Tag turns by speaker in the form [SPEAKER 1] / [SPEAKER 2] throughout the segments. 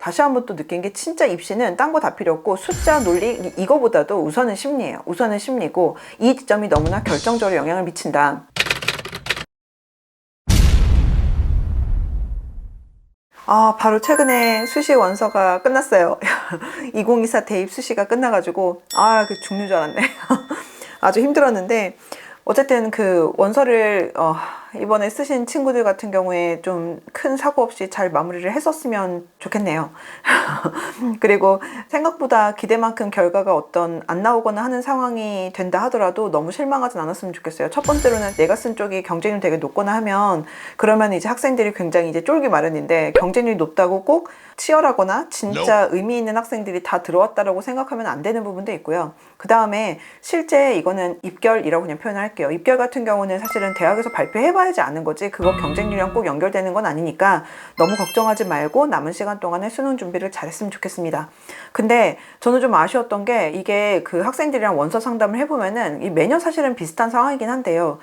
[SPEAKER 1] 다시 한번 또 느낀 게 진짜 입시는 딴 거 다 필요 없고 숫자, 논리 이거보다도 우선은 심리예요. 우선은 심리고 이 지점이 너무나 결정적으로 영향을 미친다. 바로 최근에 수시 원서가 끝났어요. 2024 대입 수시가 끝나가지고 죽는 줄 알았네. 아주 힘들었는데 어쨌든 그 원서를 이번에 쓰신 친구들 같은 경우에 좀 큰 사고 없이 잘 마무리를 했었으면 좋겠네요. 그리고 생각보다 기대만큼 결과가 안 나오거나 하는 상황이 된다 하더라도 너무 실망하진 않았으면 좋겠어요. 첫 번째로는 내가 쓴 쪽이 경쟁률이 되게 높거나 하면 그러면 이제 학생들이 굉장히 이제 쫄기 마련인데, 경쟁률이 높다고 꼭 치열하거나 진짜 의미 있는 학생들이 다 들어왔다라고 생각하면 안 되는 부분도 있고요. 그 다음에 실제 이거는 입결이라고 그냥 표현을 할게요. 입결 같은 경우는 사실은 대학에서 발표해봐야지 아는 거지 그거 경쟁률이랑 꼭 연결되는 건 아니니까 너무 걱정하지 말고 남은 시간 동안에 수능 준비를 잘했으면 좋겠습니다. 근데 저는 좀 아쉬웠던 게, 이게 그 학생들이랑 원서 상담을 해보면은 매년 사실은 비슷한 상황이긴 한데요.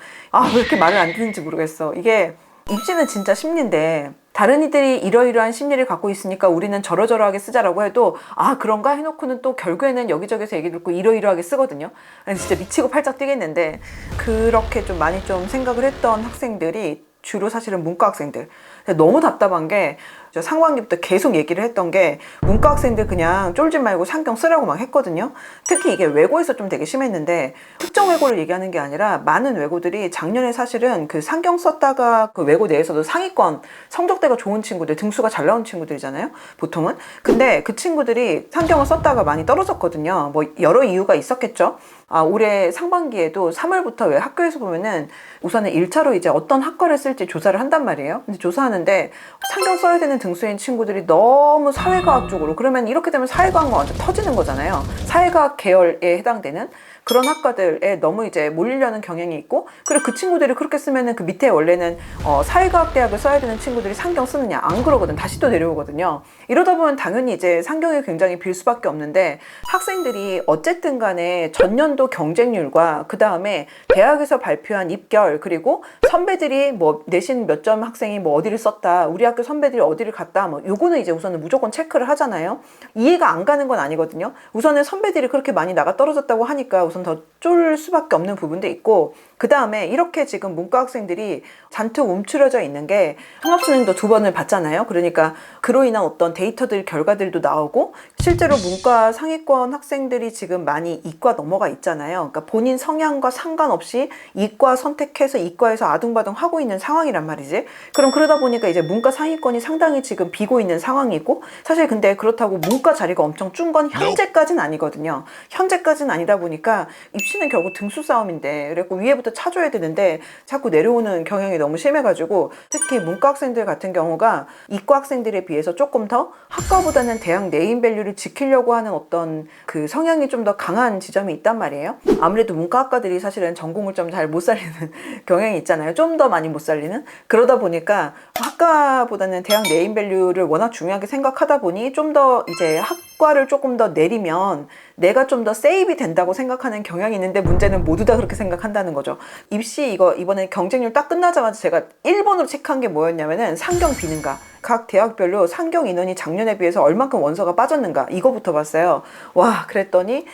[SPEAKER 1] 왜 이렇게 말을 안 듣는지 모르겠어. 이게 입시는 진짜 심리인데 다른 이들이 이러이러한 심리를 갖고 있으니까 우리는 저러저러하게 쓰자라고 해도 그런가 해놓고는 또 결국에는 여기저기서 얘기 듣고 이러이러하게 쓰거든요. 진짜 미치고 팔짝 뛰겠는데, 그렇게 좀 많이 좀 생각을 했던 학생들이 주로 사실은 문과 학생들. 너무 답답한 게, 상반기부터 계속 얘기를 했던 게 문과 학생들 그냥 쫄지 말고 상경 쓰라고 막 했거든요. 특히 이게 외고에서 좀 되게 심했는데, 특정 외고를 얘기하는 게 아니라 많은 외고들이 작년에 사실은 그 상경 썼다가 그 외고 내에서도 상위권 성적대가 좋은 친구들, 등수가 잘 나온 친구들이잖아요, 보통은. 근데 그 친구들이 상경을 썼다가 많이 떨어졌거든요. 뭐 여러 이유가 있었겠죠. 올해 상반기에도 3월부터 왜 학교에서 보면은 우선은 1차로 이제 어떤 학과를 쓸지 조사를 한단 말이에요. 근데 조사하는데 상경 써야 되는 등수인 친구들이 너무 사회과학 쪽으로, 그러면 이렇게 되면 사회과학만 완전 터지는 거잖아요. 사회과학 계열에 해당되는 그런 학과들에 너무 이제 몰리려는 경향이 있고, 그리고 그 친구들이 그렇게 쓰면은 그 밑에 원래는 사회과학 대학을 써야 되는 친구들이 상경 쓰느냐, 안 그러거든. 다시 또 내려오거든요. 이러다 보면 당연히 이제 상경이 굉장히 빌 수밖에 없는데, 학생들이 어쨌든 간에 전년도 경쟁률과 그 다음에 대학에서 발표한 입결, 그리고 선배들이 뭐 내신 몇 점 학생이 뭐 어디를 썼다, 우리 학교 선배들이 어디를 갔다, 뭐 요거는 이제 우선은 무조건 체크를 하잖아요. 이해가 안 가는 건 아니거든요. 우선은 선배들이 그렇게 많이 나가 떨어졌다고 하니까 우선 더 쫄 수밖에 없는 부분도 있고, 그 다음에 이렇게 지금 문과 학생들이 잔뜩 움츠려져 있는 게, 통합수능도 2번을 봤잖아요. 그러니까 그로 인한 어떤 데이터들, 결과들도 나오고, 실제로 문과 상위권 학생들이 지금 많이 이과 넘어가 있잖아요. 그러니까 본인 성향과 상관없이 이과 선택해서 이과에서 아둥바둥 하고 있는 상황이란 말이지. 그럼 그러다 보니까 이제 문과 상위권이 상당히 지금 비고 있는 상황이고, 사실 근데 그렇다고 문과 자리가 엄청 준 건 현재까지는 아니거든요. 현재까지는 아니다 보니까 입시는 결국 등수 싸움인데, 그래서 위에부터 차줘야 되는데 자꾸 내려오는 경향이 너무 심해가지고, 특히 문과 학생들 같은 경우가 이과 학생들에 비해서 조금 더 학과보다는 대학 네임밸류를 지키려고 하는 어떤 그 성향이 좀 더 강한 지점이 있단 말이에요. 아무래도 문과 학과들이 사실은 전공을 좀 잘 못 살리는 경향이 있잖아요. 좀 더 많이 못 살리는. 그러다 보니까 학과보다는 대학 네임밸류를 워낙 중요하게 생각하다 보니 좀 더 이제 학과를 조금 더 내리면 내가 좀 더 세이브 된다고 생각하는 경향이 있는데, 문제는 모두 다 그렇게 생각한다는 거죠. 입시 이번에 경쟁률 딱 끝나자마자 제가 1번으로 체크한 게 뭐였냐면은 상경 비는가, 각 대학별로 상경 인원이 작년에 비해서 얼만큼 원서가 빠졌는가, 이거부터 봤어요. 와, 그랬더니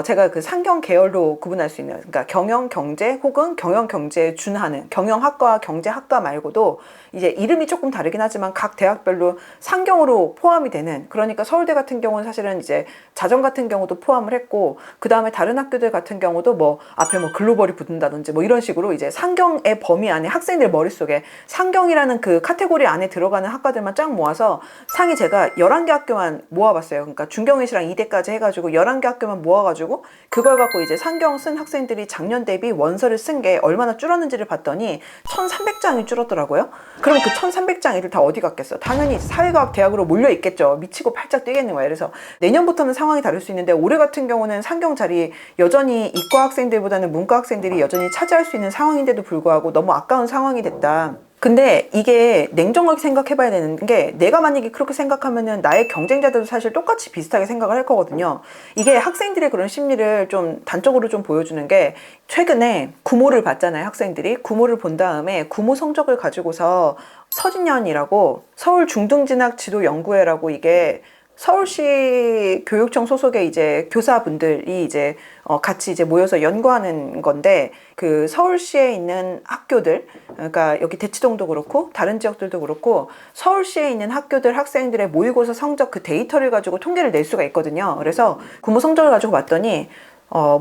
[SPEAKER 1] 제가 그 상경 계열로 구분할 수 있는, 그러니까 경영 경제 혹은 경영 경제에 준하는 경영학과 경제학과 말고도 이제 이름이 조금 다르긴 하지만 각 대학별로 상경으로 포함이 되는, 그러니까 서울대 같은 경우는 사실은 이제 자정 같은 경우도 포함을 했고, 그 다음에 다른 학교들 같은 경우도 뭐 앞에 뭐 글로벌이 붙는다든지 뭐 이런 식으로 이제 상경의 범위 안에 학생들 머릿속에 상경이라는 그 카테고리 안에 들어가는 학과들만 쫙 모아서 상위 제가 11개 학교만 모아봤어요. 그러니까 중경외시랑 이대까지 해가지고 11개 학교만 모아가지고 그걸 갖고 이제 상경 쓴 학생들이 작년 대비 원서를 쓴 게 얼마나 줄었는지를 봤더니 1,300장이 줄었더라고요. 그럼 그 1,300장 애들 다 어디 갔겠어? 당연히 사회과학 대학으로 몰려 있겠죠. 미치고 팔짝 뛰겠는 거예요. 그래서 내년부터는 상황이 다를 수 있는데, 올해 같은 경우는 상경 자리 여전히 이과 학생들보다는 문과 학생들이 여전히 차지할 수 있는 상황인데도 불구하고 너무 아까운 상황이 됐다. 근데 이게 냉정하게 생각해 봐야 되는 게, 내가 만약에 그렇게 생각하면은 나의 경쟁자들도 사실 똑같이 비슷하게 생각을 할 거거든요. 이게 학생들의 그런 심리를 좀 단적으로 좀 보여주는 게, 최근에 구모를 봤잖아요. 학생들이 구모를 본 다음에 구모 성적을 가지고서 서진년이라고 서울 중등진학 지도 연구회라고, 이게 서울시 교육청 소속의 이제 교사분들이 이제 같이 이제 모여서 연구하는 건데, 그 서울시에 있는 학교들, 그러니까 여기 대치동도 그렇고 다른 지역들도 그렇고 서울시에 있는 학교들 학생들의 모의고사 성적 그 데이터를 가지고 통계를 낼 수가 있거든요. 그래서 부모 성적을 가지고 봤더니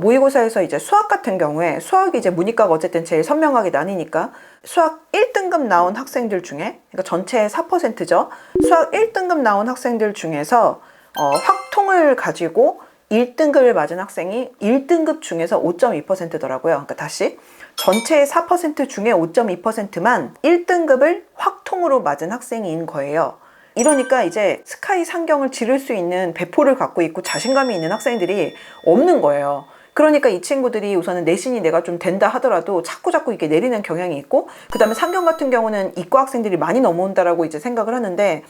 [SPEAKER 1] 모의고사에서 이제 수학 같은 경우에, 수학이 이제 문이과가 어쨌든 제일 선명하게 나뉘니까 수학 1등급 나온 학생들 중에, 그러니까 전체의 4%죠. 수학 1등급 나온 학생들 중에서 확통을 가지고 1등급을 맞은 학생이 1등급 중에서 5.2%더라고요. 그러니까 다시 전체의 4% 중에 5.2%만 1등급을 확통으로 맞은 학생인 거예요. 이러니까 이제 스카이 상경을 지를 수 있는 배포를 갖고 있고 자신감이 있는 학생들이 없는 거예요. 그러니까 이 친구들이 우선은 내신이 내가 좀 된다 하더라도 자꾸 이렇게 내리는 경향이 있고, 그 다음에 상경 같은 경우는 이과 학생들이 많이 넘어온다라고 이제 생각을 하는데,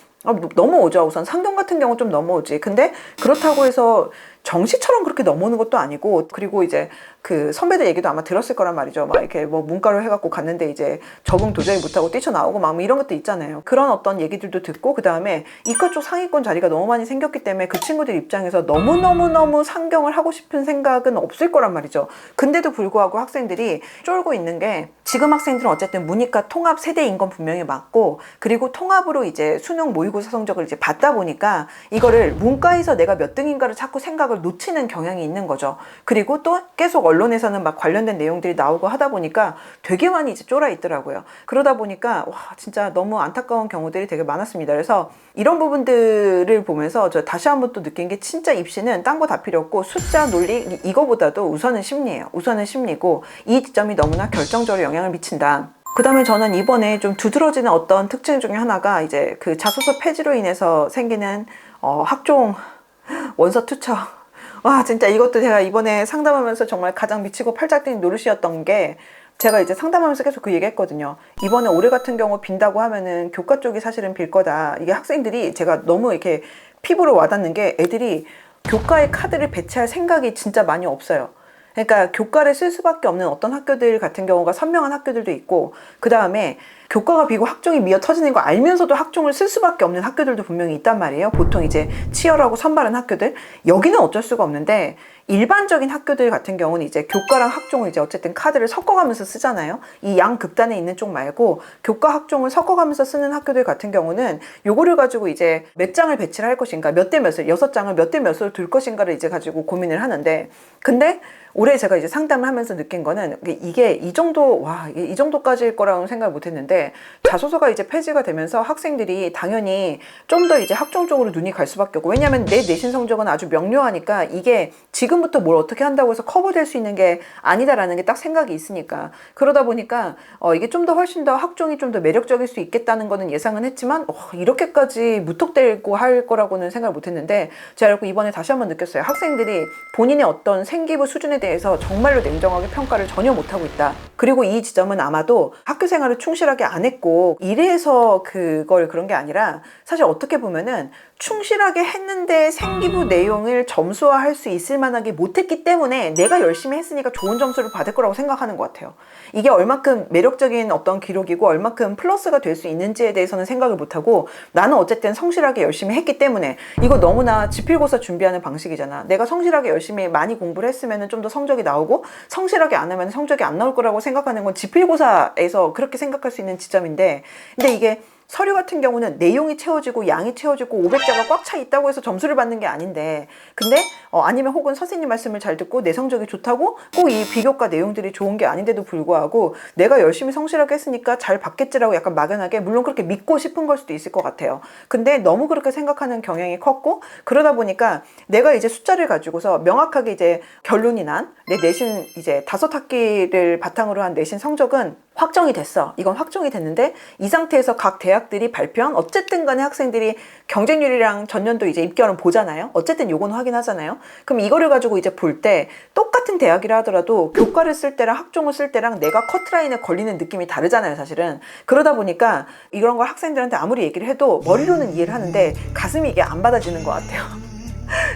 [SPEAKER 1] 넘어오죠. 우선 상경 같은 경우 좀 넘어오지. 근데 그렇다고 해서 정시처럼 그렇게 넘어오는 것도 아니고, 그리고 이제 그 선배들 얘기도 아마 들었을 거란 말이죠. 막 이렇게 뭐 문과로 해갖고 갔는데 이제 적응 도저히 못하고 뛰쳐나오고 막 이런 것도 있잖아요. 그런 어떤 얘기들도 듣고, 그 다음에 이과 쪽 상위권 자리가 너무 많이 생겼기 때문에 그 친구들 입장에서 너무 상경을 하고 싶은 생각은 없을 거란 말이죠. 근데도 불구하고 학생들이 쫄고 있는 게, 지금 학생들은 어쨌든 문이과 통합 세대인 건 분명히 맞고, 그리고 통합으로 이제 수능 모의고사 성적을 이제 받다 보니까 이거를 문과에서 내가 몇 등인가를 자꾸 생각을 놓치는 경향이 있는 거죠. 그리고 또 계속 언론에서는 막 관련된 내용들이 나오고 하다 보니까 되게 많이 이제 쫄아 있더라고요. 그러다 보니까 와, 진짜 너무 안타까운 경우들이 되게 많았습니다. 그래서 이런 부분들을 보면서 저 다시 한번 또 느낀 게, 진짜 입시는 딴 거 다 필요 없고 숫자 논리 이거보다도 우선은 심리예요. 우선은 심리고, 이 지점이 너무나 결정적으로 영향을 미친다. 그 다음에 저는 이번에 좀 두드러지는 어떤 특징 중에 하나가, 이제 그 자소서 폐지로 인해서 생기는 학종 원서 투척. 와, 진짜 이것도 제가 이번에 상담하면서 정말 가장 미치고 팔짝 뛴 노릇이었던 게, 제가 이제 상담하면서 계속 그 얘기 했거든요. 이번에 올해 같은 경우 빈다고 하면은 교과 쪽이 사실은 빌 거다. 이게 학생들이, 제가 너무 이렇게 피부로 와닿는 게, 애들이 교과에 카드를 배치할 생각이 진짜 많이 없어요. 그러니까 교과를 쓸 수밖에 없는 어떤 학교들 같은 경우가 선명한 학교들도 있고, 그 다음에 교과가 비고 학종이 미어 터지는 거 알면서도 학종을 쓸 수밖에 없는 학교들도 분명히 있단 말이에요. 보통 이제 치열하고 선발한 학교들. 여기는 어쩔 수가 없는데, 일반적인 학교들 같은 경우는 이제 교과랑 학종을 이제 어쨌든 카드를 섞어가면서 쓰잖아요. 이 양극단에 있는 쪽 말고 교과 학종을 섞어가면서 쓰는 학교들 같은 경우는 요거를 가지고 이제 몇 장을 배치를 할 것인가, 몇 대 몇을, 6장을 몇 대 몇을 둘 것인가를 이제 가지고 고민을 하는데, 근데 올해 제가 이제 상담을 하면서 느낀 거는, 이게 이 정도, 와, 이 정도까지일 거라고는 생각을 못 했는데, 자소서가 이제 폐지가 되면서 학생들이 당연히 좀 더 이제 학종 쪽으로 눈이 갈 수밖에 없고, 왜냐면 내 내신 성적은 아주 명료하니까 이게 지금부터 뭘 어떻게 한다고 해서 커버될 수 있는 게 아니다라는 게 딱 생각이 있으니까. 그러다 보니까 이게 좀 더 훨씬 더 학종이 좀 더 매력적일 수 있겠다는 거는 예상은 했지만, 이렇게까지 무턱대고 할 거라고는 생각을 못 했는데, 제가 이번에 다시 한번 느꼈어요. 학생들이 본인의 어떤 생기부 수준에 대해서 정말로 냉정하게 평가를 전혀 못하고 있다. 그리고 이 지점은 아마도 학교 생활을 충실하게 안 했고 이래서 그걸 그런 게 아니라, 사실 어떻게 보면은 충실하게 했는데 생기부 내용을 점수화할 수 있을 만하게 못했기 때문에 내가 열심히 했으니까 좋은 점수를 받을 거라고 생각하는 것 같아요. 이게 얼마큼 매력적인 어떤 기록이고 얼마큼 플러스가 될 수 있는지에 대해서는 생각을 못하고, 나는 어쨌든 성실하게 열심히 했기 때문에, 이거 너무나 지필고사 준비하는 방식이잖아. 내가 성실하게 열심히 많이 공부를 했으면 좀 더 성적이 나오고, 성실하게 안 하면 성적이 안 나올 거라고 생각하는 건 지필고사에서 그렇게 생각할 수 있는 지점인데, 근데 이게 서류 같은 경우는 내용이 채워지고 양이 채워지고 500자가 꽉 차 있다고 해서 점수를 받는 게 아닌데, 근데 아니면 혹은 선생님 말씀을 잘 듣고 내 성적이 좋다고 꼭 이 비교과 내용들이 좋은 게 아닌데도 불구하고 내가 열심히 성실하게 했으니까 잘 받겠지라고 약간 막연하게, 물론 그렇게 믿고 싶은 걸 수도 있을 것 같아요. 근데 너무 그렇게 생각하는 경향이 컸고, 그러다 보니까 내가 이제 숫자를 가지고서 명확하게 이제 결론이 난 내 내신 이제 5학기를 바탕으로 한 내신 성적은 확정이 됐어. 이건 확정이 됐는데, 이 상태에서 각 대학들이 발표한, 어쨌든 간에 학생들이 경쟁률이랑 전년도 이제 입결은 보잖아요. 어쨌든 요건 확인하잖아요. 그럼 이거를 가지고 이제 볼 때 똑같은 대학이라 하더라도 교과를 쓸 때랑 학종을 쓸 때랑 내가 커트라인에 걸리는 느낌이 다르잖아요, 사실은. 그러다 보니까 이런 걸 학생들한테 아무리 얘기를 해도 머리로는 이해를 하는데 가슴이 이게 안 받아지는 것 같아요.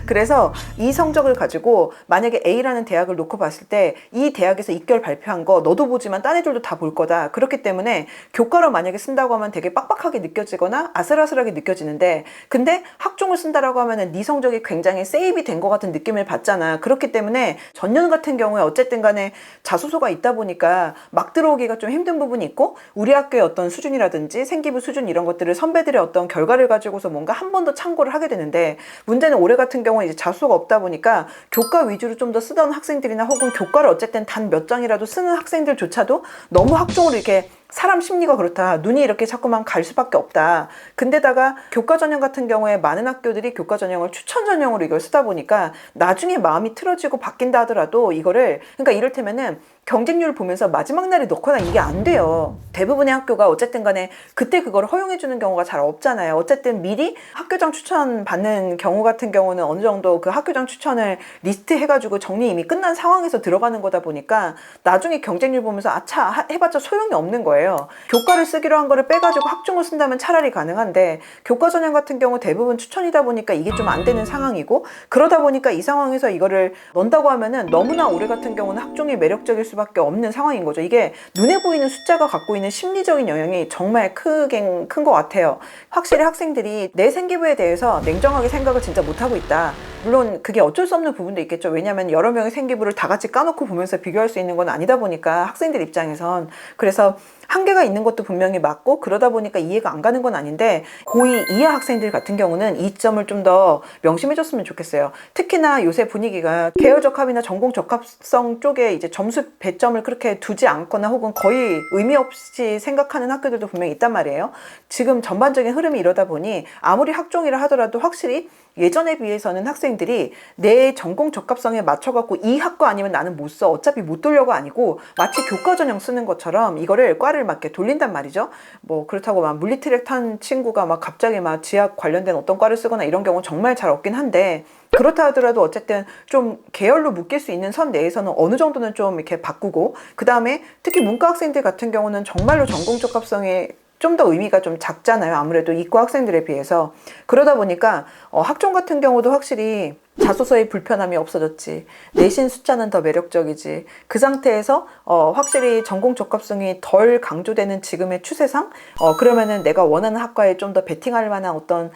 [SPEAKER 1] 그래서 이 성적을 가지고 만약에 A라는 대학을 놓고 봤을 때 이 대학에서 입결 발표한 거 너도 보지만 딴 애들도 다 볼 거다. 그렇기 때문에 교과로 만약에 쓴다고 하면 되게 빡빡하게 느껴지거나 아슬아슬하게 느껴지는데, 근데 학종을 쓴다라고 하면은 네 성적이 굉장히 세이브 된 것 같은 느낌을 받잖아. 그렇기 때문에 전년 같은 경우에 어쨌든 간에 자소서가 있다 보니까 막 들어오기가 좀 힘든 부분이 있고, 우리 학교의 어떤 수준이라든지 생기부 수준 이런 것들을 선배들의 어떤 결과를 가지고서 뭔가 한 번 더 참고를 하게 되는데, 문제는 올해 같은 경우에 이제 자소서가 없다 보니까 교과 위주로 좀 더 쓰던 학생들이나 혹은 교과를 어쨌든 단 몇 장이라도 쓰는 학생들조차도 너무 학종으로 이렇게, 사람 심리가 그렇다. 눈이 이렇게 자꾸만 갈 수밖에 없다. 근데다가 교과 전형 같은 경우에 많은 학교들이 교과 전형을 추천 전형으로 이걸 쓰다 보니까 나중에 마음이 틀어지고 바뀐다 하더라도 이거를, 그러니까 이를테면은 경쟁률 보면서 마지막 날에 넣거나 이게 안 돼요. 대부분의 학교가 어쨌든 간에 그때 그걸 허용해 주는 경우가 잘 없잖아요. 어쨌든 미리 학교장 추천 받는 경우 같은 경우는 어느 정도 그 학교장 추천을 리스트 해가지고 정리 이미 끝난 상황에서 들어가는 거다 보니까 나중에 경쟁률 보면서 아차 해봤자 소용이 없는 거예요. 교과를 쓰기로 한 거를 빼가지고 학종을 쓴다면 차라리 가능한데, 교과 전형 같은 경우 대부분 추천이다 보니까 이게 좀 안 되는 상황이고, 그러다 보니까 이 상황에서 이거를 넣는다고 하면은 너무나 올해 같은 경우는 학종이 매력적일 수밖에 없는 상황인 거죠. 이게 눈에 보이는 숫자가 갖고 있는 심리적인 영향이 정말 큰 것 같아요. 확실히 학생들이 내 생기부에 대해서 냉정하게 생각을 진짜 못하고 있다. 물론 그게 어쩔 수 없는 부분도 있겠죠. 왜냐하면 여러 명의 생기부를 다 같이 까놓고 보면서 비교할 수 있는 건 아니다 보니까 학생들 입장에선. 그래서 한계가 있는 것도 분명히 맞고, 그러다 보니까 이해가 안 가는 건 아닌데, 고2 이하 학생들 같은 경우는 이 점을 좀 더 명심해 줬으면 좋겠어요. 특히나 요새 분위기가 계열 적합이나 전공 적합성 쪽에 이제 점수 배점을 그렇게 두지 않거나 혹은 거의 의미 없이 생각하는 학교들도 분명히 있단 말이에요. 지금 전반적인 흐름이 이러다 보니 아무리 학종이라 하더라도 확실히 예전에 비해서는 학생들이 내 전공 적합성에 맞춰갖고 이 학과 아니면 나는 못 써. 어차피 못 돌려가 아니고 마치 교과 전형 쓰는 것처럼 이거를 과를 막 이렇게 돌린단 말이죠. 뭐 그렇다고 막 물리트랙 탄 친구가 막 갑자기 막 지학 관련된 어떤 과를 쓰거나 이런 경우 정말 잘 없긴 한데, 그렇다 하더라도 어쨌든 좀 계열로 묶일 수 있는 선 내에서는 어느 정도는 좀 이렇게 바꾸고, 그 다음에 특히 문과 학생들 같은 경우는 정말로 전공 적합성에 좀 더 의미가 좀 작잖아요. 아무래도 이과 학생들에 비해서. 그러다 보니까 학종 같은 경우도 확실히 자소서의 불편함이 없어졌지, 내신 숫자는 더 매력적이지, 그 상태에서 확실히 전공 적합성이 덜 강조되는 지금의 추세상 그러면은 내가 원하는 학과에 좀 더 베팅할 만한 어떤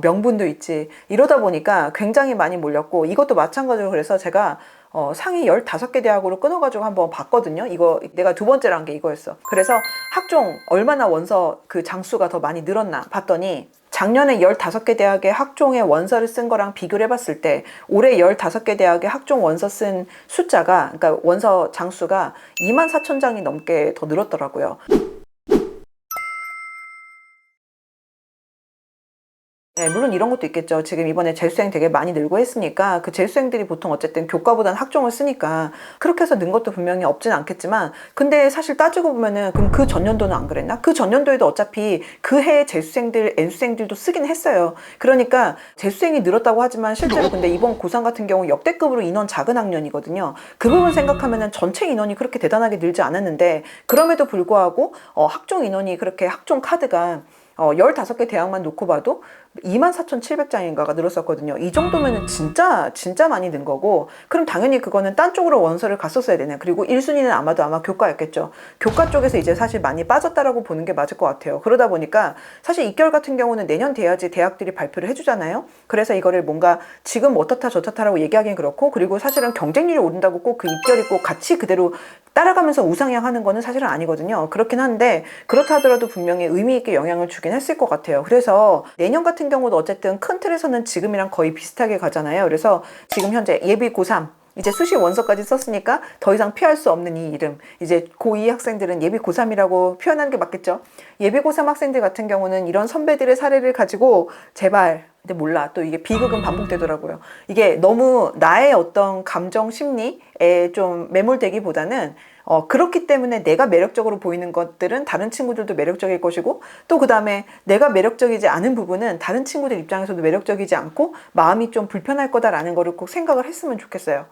[SPEAKER 1] 명분도 있지. 이러다 보니까 굉장히 많이 몰렸고, 이것도 마찬가지로 그래서 제가 상위 15개 대학으로 끊어가지고 한번 봤거든요. 이거 내가 두 번째로 한 게 이거였어. 그래서 학종 얼마나 원서 그 장수가 더 많이 늘었나 봤더니, 작년에 15개 대학의 학종의 원서를 쓴 거랑 비교를 해봤을 때 올해 15개 대학의 학종 원서 쓴 숫자가, 그러니까 원서 장수가 24,000장이 넘게 더 늘었더라고요. 네, 물론 이런 것도 있겠죠. 지금 이번에 재수생 되게 많이 늘고 했으니까 그 재수생들이 보통 어쨌든 교과보다는 학종을 쓰니까 그렇게 해서 는 것도 분명히 없진 않겠지만, 근데 사실 따지고 보면은 그럼 그 전년도는 안 그랬나? 그 전년도에도 어차피 그 해 재수생들, N수생들도 쓰긴 했어요. 그러니까 재수생이 늘었다고 하지만 실제로 근데 이번 고3 같은 경우 역대급으로 인원 작은 학년이거든요. 그 부분 생각하면은 전체 인원이 그렇게 대단하게 늘지 않았는데, 그럼에도 불구하고 학종 인원이 그렇게, 학종 카드가 15개 대학만 놓고 봐도 24,700장인가가 늘었었거든요. 이 정도면은 진짜 많이 는 거고, 그럼 당연히 그거는 딴 쪽으로 원서를 갔었어야 되네. 그리고 1순위는 아마 교과였겠죠. 교과 쪽에서 이제 사실 많이 빠졌다라고 보는 게 맞을 것 같아요. 그러다 보니까 사실 입결 같은 경우는 내년 돼야지 대학들이 발표를 해주잖아요. 그래서 이거를 뭔가 지금 어떻다 저렇다라고 얘기하기는 그렇고, 그리고 사실은 경쟁률이 오른다고 꼭 그 입결이 꼭 같이 그대로 따라가면서 우상향하는 거는 사실은 아니거든요. 그렇긴 한데, 그렇다 하더라도 분명히 의미 있게 영향을 주긴 했을 것 같아요. 그래서 내년 같은 경우도 어쨌든 큰 틀에서는 지금이랑 거의 비슷하게 가잖아요. 그래서 지금 현재 예비 고3 이제 수시 원서까지 썼으니까 더 이상 피할 수 없는 이 이름, 이제 고2 학생들은 예비 고3이라고 표현하는 게 맞겠죠. 예비 고3 학생들 같은 경우는 이런 선배들의 사례를 가지고 제발, 근데 몰라, 또 이게 비극은 반복되더라고요. 이게 너무 나의 어떤 감정 심리에 좀 매몰되기보다는 그렇기 때문에 내가 매력적으로 보이는 것들은 다른 친구들도 매력적일 것이고, 또 그 다음에 내가 매력적이지 않은 부분은 다른 친구들 입장에서도 매력적이지 않고 마음이 좀 불편할 거다라는 거를 꼭 생각을 했으면 좋겠어요.